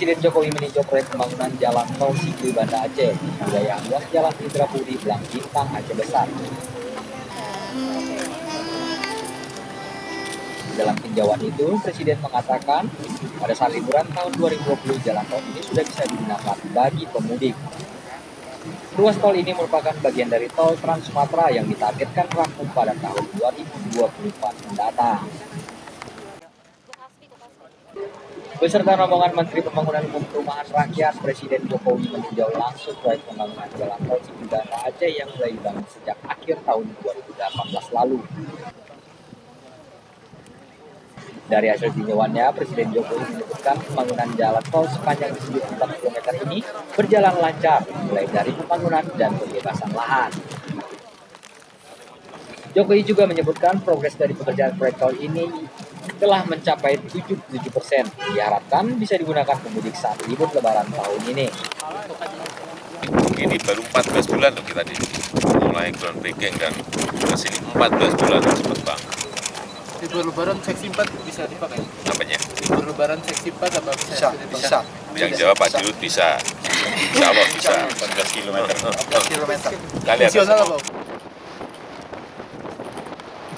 Presiden Jokowi meninjau proyek pembangunan jalan tol Sigli Banda Aceh di wilayah ruas Jalan Indrapuri Belang Bintang Aceh Besar. Dalam tinjauan itu, Presiden mengatakan pada saat liburan tahun 2020 jalan tol ini sudah bisa digunakan bagi pemudik. Ruas tol ini merupakan bagian dari tol Trans Sumatera yang ditargetkan rampung pada tahun 2024 mendatang. Beserta rombongan Menteri Pembangunan Umum Perumahan Rakyat, Presiden Jokowi meninjau langsung proyek pembangunan jalan tol Sigli Banda Aceh yang mulai dibangun sejak akhir tahun 2018 lalu. Dari hasil tinjauannya, Presiden Jokowi menyebutkan pembangunan jalan tol sepanjang 4 km ini berjalan lancar, mulai dari pembangunan dan pembebasan lahan. Jokowi juga menyebutkan progres dari pekerjaan proyek tol ini telah mencapai 77%. Diharapkan bisa digunakan pemudik saat libur Lebaran tahun ini. Ini baru 14 bulan loh kita di mulai groundbreaking dan kesini 14 bulan cepet banget. Libur Lebaran seksi 4 bisa dipakai? Apanya? Libur Lebaran seksi 4 apa bisa? Yang jawab Pak Dirut bisa. Insya Allah bisa. 14 km. 14 km. Kali atas. Fungsional apa?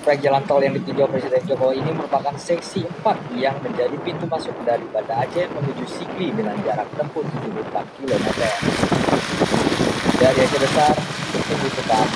Proyek jalan tol yang ditinjau Presiden Jokowi ini merupakan seksi 4 yang menjadi pintu masuk dari Banda Aceh menuju Sigli dengan jarak tempuh 74 km. Dari Aceh Besar, Tim Liputan.